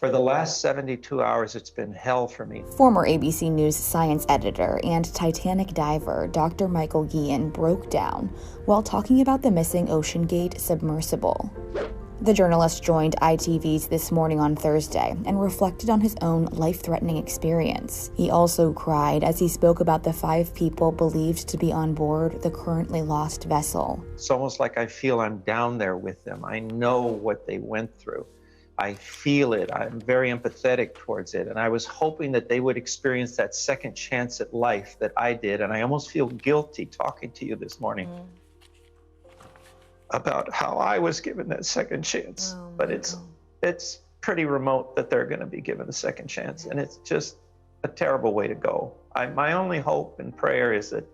For the last 72 hours, it's been hell for me. Former ABC News science editor and Titanic diver Dr. Michael Guillen broke down while talking about the missing Oceangate submersible. The journalist joined ITV's This Morning on Thursday and reflected on his own life-threatening experience. He also cried as he spoke about the 5 people believed to be on board the currently lost vessel. It's almost like I feel I'm down there with them. I know what they went through. I feel it. I'm very empathetic towards it. And I was hoping that they would experience that second chance at life that I did. And I almost feel guilty talking to you this morning about how I was given that second chance. But it's pretty remote that they're going to be given a second chance. And it's just a terrible way to go. My only hope and prayer is that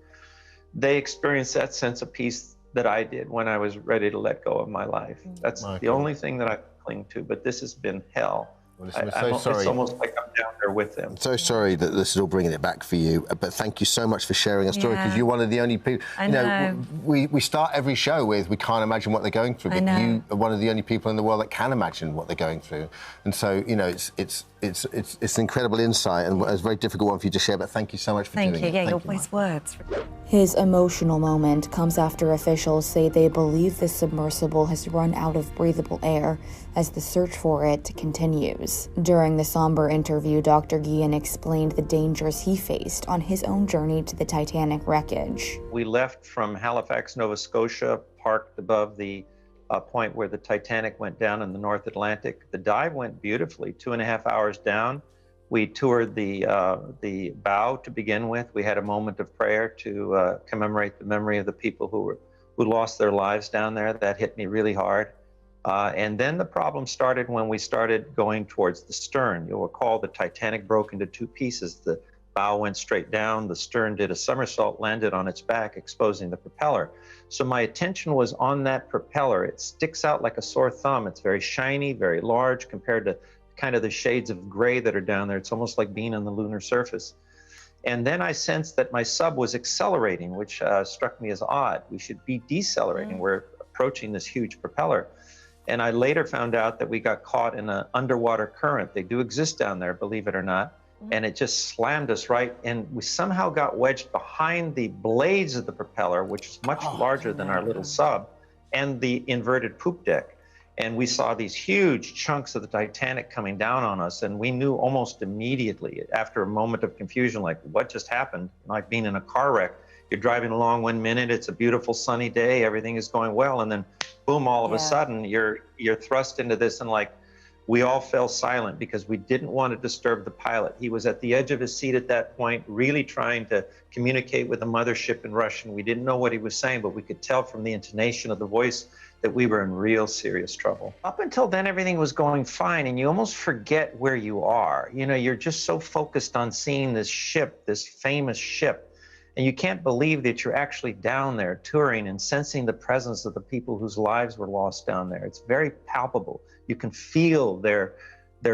they experience that sense of peace that I did when I was ready to let go of my life. That's the only thing that I cling to, but this has been hell. Well, listen, we're so sorry. It's almost like I'm down there with them. I'm so sorry that this is all bringing it back for you, but thank you so much for sharing a story, because you're one of the only people. I know. We start every show with we can't imagine what they're going through, but you are one of the only people in the world that can imagine what they're going through, and so it's an incredible insight, and it's a very difficult one for you to share. But thank you so much for doing it. Thank you. Yeah, your wise words. His emotional moment comes after officials say they believe the submersible has run out of breathable air as the search for it continues. During the somber interview, Dr. Guillen explained the dangers he faced on his own journey to the Titanic wreckage. We left from Halifax, Nova Scotia, parked above the point where the Titanic went down in the North Atlantic. The dive went beautifully, 2.5 hours down. We toured the bow to begin with. We had a moment of prayer to commemorate the memory of the people who lost their lives down there. That hit me really hard. And then the problem started when we started going towards the stern. You'll recall the Titanic broke into 2 pieces. The bow went straight down, the stern did a somersault, landed on its back, exposing the propeller. So my attention was on that propeller. It sticks out like a sore thumb. It's very shiny, very large compared to kind of the shades of gray that are down there. It's almost like being on the lunar surface. And then I sensed that my sub was accelerating, which struck me as odd. We should be decelerating. We're approaching this huge propeller. And I later found out that we got caught in an underwater current. They do exist down there, believe it or not. And it just slammed us right, and we somehow got wedged behind the blades of the propeller, which is much larger than our little sub, and the inverted poop deck. And we saw these huge chunks of the Titanic coming down on us, and we knew almost immediately, after a moment of confusion, like, what just happened? Like being in a car wreck. You're driving along 1 minute, it's a beautiful sunny day, everything is going well, and then boom, all of a sudden, you're thrust into this, and like, we all fell silent because we didn't want to disturb the pilot. He was at the edge of his seat at that point, really trying to communicate with the mothership in Russian. We didn't know what he was saying, but we could tell from the intonation of the voice that we were in real serious trouble. Up until then, everything was going fine, and you almost forget where you are. You know, you're just so focused on seeing this ship, this famous ship, and you can't believe that you're actually down there touring and sensing the presence of the people whose lives were lost down there. It's very palpable. You can feel their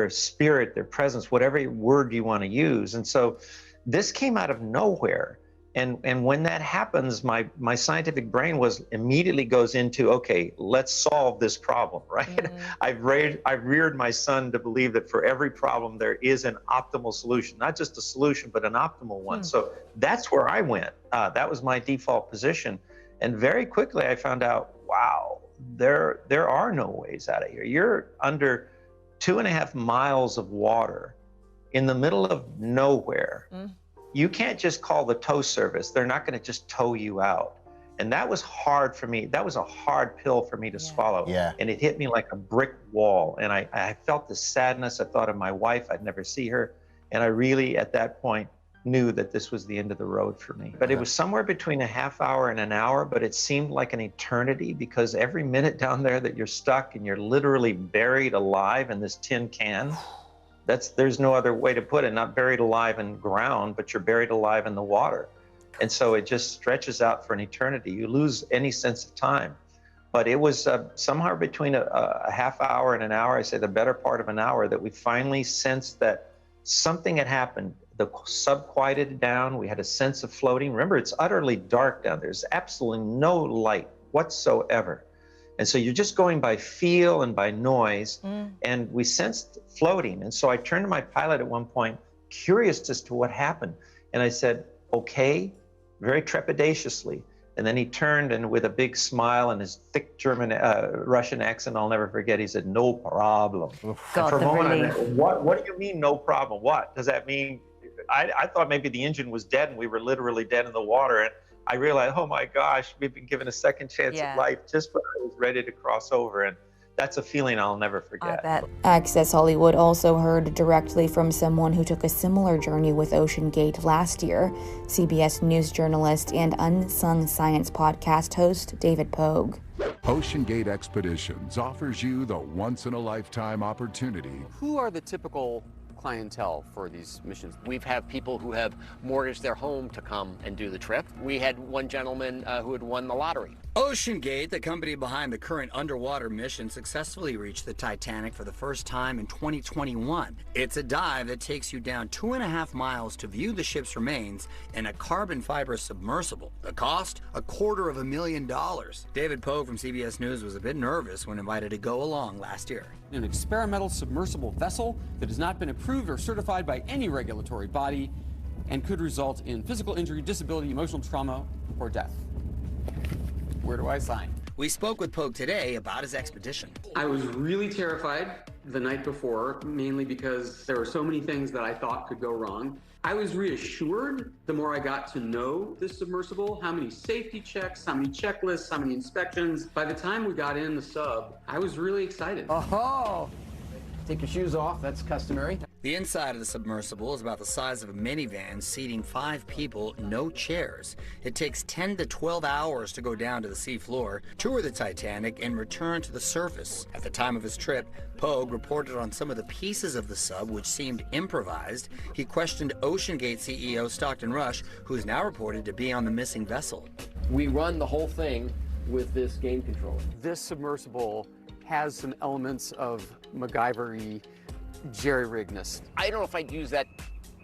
spirit, their presence, whatever word you want to use. And so this came out of nowhere. And when that happens, my scientific brain immediately goes into, okay, let's solve this problem, right? I've reared my son to believe that for every problem there is an optimal solution, not just a solution, but an optimal one. So that's where I went. That was my default position. And very quickly I found out, wow, there are no ways out of here. You're under 2.5 miles of water in the middle of nowhere. You can't just call the tow service. They're not going to just tow you out. And that was hard for me. That was a hard pill for me to swallow. And it hit me like a brick wall. And I felt the sadness. I thought of my wife. I'd never see her. And I really, at that point, knew that this was the end of the road for me. But it was somewhere between a half hour and an hour, but it seemed like an eternity, because every minute down there that you're stuck and you're literally buried alive in this tin can, there's no other way to put it, not buried alive in ground, but you're buried alive in the water. And so it just stretches out for an eternity. You lose any sense of time. But it was somewhere between a half hour and an hour, I say the better part of an hour, that we finally sensed that something had happened. The sub quieted down. We had a sense of floating. Remember, it's utterly dark down there. There's absolutely no light whatsoever. And so you're just going by feel and by noise. And we sensed floating. And so I turned to my pilot at one point, curious as to what happened. And I said, okay, very trepidatiously. And then he turned and with a big smile and his thick German, Russian accent, I'll never forget, he said, no problem. God, for a moment, relief. I went, what do you mean no problem? What? Does that mean? I thought maybe the engine was dead and we were literally dead in the water. And I realized, oh my gosh, we've been given a second chance at life just when I was ready to cross over. And that's a feeling I'll never forget. I bet. Access Hollywood also heard directly from someone who took a similar journey with Oceangate last year, CBS News journalist and Unsung Science podcast host David Pogue. Oceangate Expeditions offers you the once-in-a-lifetime opportunity. Who are the typical clientele for these missions? We've had people who have mortgaged their home to come and do the trip. We had one gentleman who had won the lottery. Oceangate, the company behind the current underwater mission, successfully reached the Titanic for the first time in 2021. It's a dive that takes you down 2.5 miles to view the ship's remains in a carbon fiber submersible. The cost? $250,000. David Pogue from CBS News was a bit nervous when invited to go along last year. An experimental submersible vessel that has not been approved or certified by any regulatory body and could result in physical injury, disability, emotional trauma, or death. Where do I sign? We spoke with Pogue today about his expedition. I was really terrified the night before, mainly because there were so many things that I thought could go wrong. I was reassured the more I got to know this submersible, how many safety checks, how many checklists, how many inspections. By the time we got in the sub, I was really excited. Oh, take your shoes off, that's customary. The inside of the submersible is about the size of a minivan, seating 5 people, no chairs. It takes 10 to 12 hours to go down to the seafloor, tour the Titanic, and return to the surface. At the time of his trip, Pogue reported on some of the pieces of the sub which seemed improvised. He questioned Oceangate CEO Stockton Rush, who is now reported to be on the missing vessel. We run the whole thing with this game controller. This submersible has some elements of MacGyver-y jerry-rigness. I don't know if I'd use that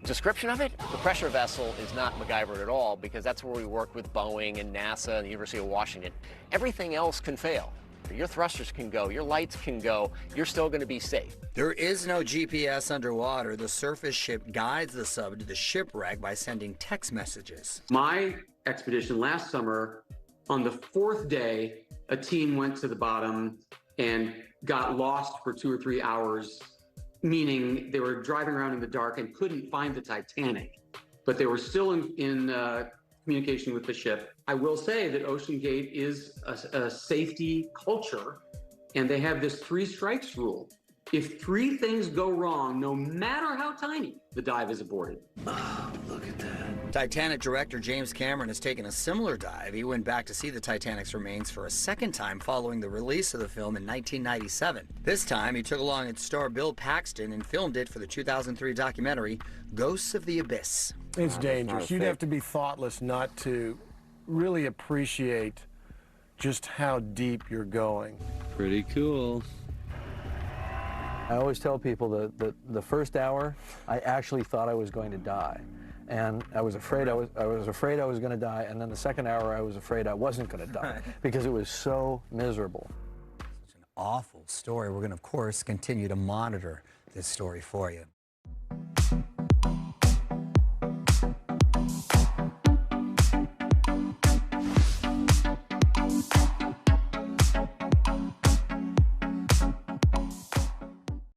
description of it. The pressure vessel is not MacGyver at all, because that's where we work with Boeing and NASA and the University of Washington. Everything else can fail. Your thrusters can go, your lights can go, you're still going to be safe. There is no GPS underwater. The surface ship guides the sub to the shipwreck by sending text messages. My expedition last summer, on the 4th day, a team went to the bottom and got lost for 2 or 3 hours, meaning they were driving around in the dark and couldn't find the Titanic, but they were still in communication with the ship. I will say that Oceangate is a safety culture, and they have this 3 strikes rule. If 3 things go wrong, no matter how tiny, the dive is aborted. Oh, look at that. Titanic director James Cameron has taken a similar dive. He went back to see the Titanic's remains for a second time following the release of the film in 1997. This time, he took along its star Bill Paxton and filmed it for the 2003 documentary Ghosts of the Abyss. It's dangerous. You'd have to be thoughtless not to really appreciate just how deep you're going. Pretty cool. I always tell people that the first hour, I actually thought I was going to die. And I was afraid I was going to die, and then the second hour I was afraid I wasn't going to die because it was so miserable. Such an awful story. We're going to, of course, continue to monitor this story for you.